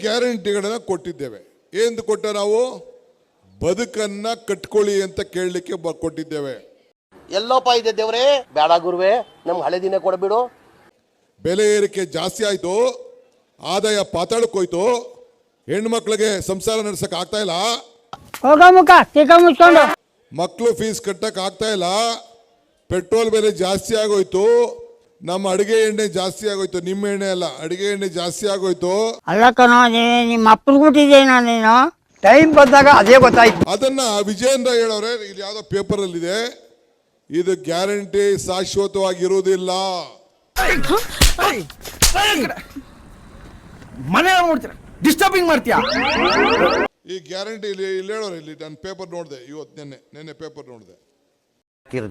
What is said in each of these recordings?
ಗ್ಯಾರಂಟಿಗಳನ್ನ ಕೊಟ್ಟಿದ್ದೇವೆ. ಏನು ಕೊಟ್ಟ ನಾವು ಬದುಕನ್ನ ಕಟ್ಕೊಳ್ಳಿ ಅಂತ ಕೇಳಲಿಕ್ಕೆ ಕೊಟ್ಟಿದ್ದೇವೆ. ಎಲ್ಲೋಪ ಇದೆ ದೇವ್ರೆ, ಬೇಡ ಗುರುವೆ, ನಮ್ಗೆ ಹಳೆ ದಿನ ಕೊಡಬಿಡು. ಬೆಲೆ ಏರಿಕೆ ಜಾಸ್ತಿ ಆಯ್ತು, ಆದಾಯ ಪಾತಾಳಕ್ಕೆ ಹೋಯ್ತು, ಹೆಣ್ಮಕ್ಳಿಗೆ ಸಂಸಾರ ನಡ್ಸಕ್ ಆಗ್ತಾ ಇಲ್ಲ, ಮಕ್ಕಳು ಫೀಸ್ ಕಟ್ಟಕ್ ಆಗ್ತಾ ಇಲ್ಲ, ಪೆಟ್ರೋಲ್ ಬೆಲೆ ಜಾಸ್ತಿ ಆಗೋಯ್ತು, ನಮ್ಮ ಅಡಿಗೆ ಎಣ್ಣೆ ಜಾಸ್ತಿ ಆಗೋಯ್ತು, ನಿಮ್ಮ ಎಣ್ಣೆ ಅಲ್ಲ ಅಡಿಗೆ ಎಣ್ಣೆ ಜಾಸ್ತಿ ಆಗೋಯ್ತು. ಅಲ್ಲ ಕಣೋ, ನಿಮ್ಮ ಅಪ್ಪನ ಕೊಟ್ಟಿದ್ದೇನೋ ನೀನು. ಟೈಮ್ ಬಂದಾಗ ಅದೇ ಗೊತ್ತಾಯ್ತು. ಅದನ್ನ ವಿಜಯೇಂದ್ರ ಹೇಳೋರೆ, ಇಲ್ಲಿ ಯಾವ್ದೋ ಪೇಪರ್ ಅಲ್ಲಿ ಇದೆ, ಇದು ಗ್ಯಾರಂಟಿ ಶಾಶ್ವತವಾಗಿರುವುದಿಲ್ಲ. ಮನೆ ನೋಡ್ತೀರ, ಡಿಸ್ಟರ್ಬಿಂಗ್ ಮಾಡ್ತೀಯ. ಈ ಗ್ಯಾರಂಟಿ ಇಲ್ಲಿ ಹೇಳೋರು, ಇಲ್ಲಿ ನಾನು ಪೇಪರ್ ನೋಡಿದೆ ಇವತ್ತು, ನೆನ್ನೆ ಪೇಪರ್ ನೋಡಿದೆ.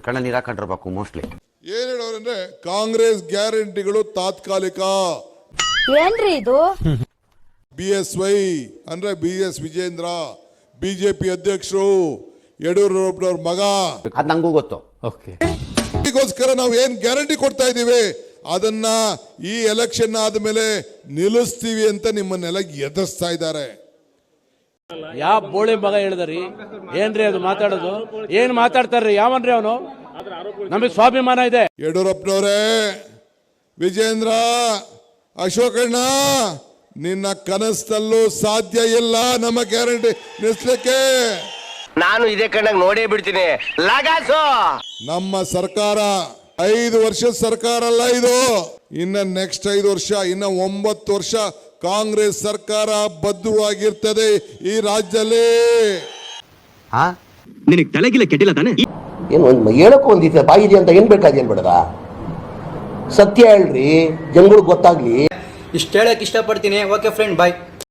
ಕಣ್ಣ ನೀರು ಹಾಕೊಂಡಿರ್ಬೇಕು ಮೋಸ್ಟ್ಲಿ. ಏನ್ ಹೇಳೋರಂದ್ರೆ ಕಾಂಗ್ರೆಸ್ ಗ್ಯಾರಂಟಿಗಳು ತಾತ್ಕಾಲಿಕ. ಏನ್ರಿ ಇದು? BSY ಅಂದ್ರೆ BS ವಿಜೇಂದ್ರ, ಬಿಜೆಪಿ ಅಧ್ಯಕ್ಷರು, ಯಡಿಯೂರಪ್ಪನವ್ರ ಮಗ. ಅದು ನಂಗೂ ಗೊತ್ತು. ಇದಕ್ಕೋಸ್ಕರ ನಾವು ಏನ್ ಗ್ಯಾರಂಟಿ ಕೊಡ್ತಾ ಇದೀವಿ ಅದನ್ನ ಈ ಎಲೆಕ್ಷನ್ ಆದ್ಮೇಲೆ ನಿಲ್ಲಿಸ್ತೀವಿ ಅಂತ ನಿಮ್ಮನ್ನೆಲ್ಲ ಎದುರಿಸ್ತಾ ಇದ್ದಾರೆ. ಯಾವ ಬೋಳಿ ಮಗ ಹೇಳಿದ್ರಿ? ಏನ್ರಿ ಅದು ಮಾತಾಡೋದು? ಏನ್ ಮಾತಾಡ್ತಾರ್ರಿ? ಯಾವನ್ರಿ ಅವನು? ನಮಗೆ ಸ್ವಾಭಿಮಾನ ಇದೆ. ಯಡಿಯೂರಪ್ಪನವರೇ, ವಿಜೇಂದ್ರ, ಅಶೋಕಣ್ಣ, ನಿನ್ನ ಕನಸಲ್ಲೂ ಸಾಧ್ಯ ಇಲ್ಲ ನಮ್ಮ ಗ್ಯಾರಂಟಿ ನಿಲ್ಲಿಸಲಿಕ್ಕೆ. ನಾನು ಇದೇ ಕಣ್ಣಾಗ ನೋಡೇ ಬಿಡ್ತೀನಿ. ಲಗಾಸು ನಮ್ಮ ಸರ್ಕಾರ 5 ವರ್ಷದ ಸರ್ಕಾರ ಅಲ್ಲ ಇದು. ಇನ್ನ ನೆಕ್ಸ್ಟ್ 5 ವರ್ಷ, ಇನ್ನ 9 ವರ್ಷ ಕಾಂಗ್ರೆಸ್ ಸರ್ಕಾರ ಬದ್ಧವಾಗಿರ್ತದೆ ಈ ರಾಜ್ಯದಲ್ಲಿ. ನಿನಗೆ ತಲೆಗಿಲ್ಲ ಕೆಟ್ಟಿಲ್ಲ ತಾನೆ? ಏನು ಹೇಳಕ್ಕೂ ಒಂದಿದೆ ಬಾಯಿ ಇದೆ ಅಂತ ಏನ್ ಬೇಕಾದೇನ್ ಬಿಡದ? ಸತ್ಯ ಹೇಳ್ರಿ, ಜನಗಳಿಗೆ ಗೊತ್ತಾಗ್ಲಿ. ಇಷ್ಟ ಹೇಳಕ್ ಇಷ್ಟಪಡ್ತೀನಿ. ಓಕೆ ಫ್ರೆಂಡ್, ಬಾಯ್.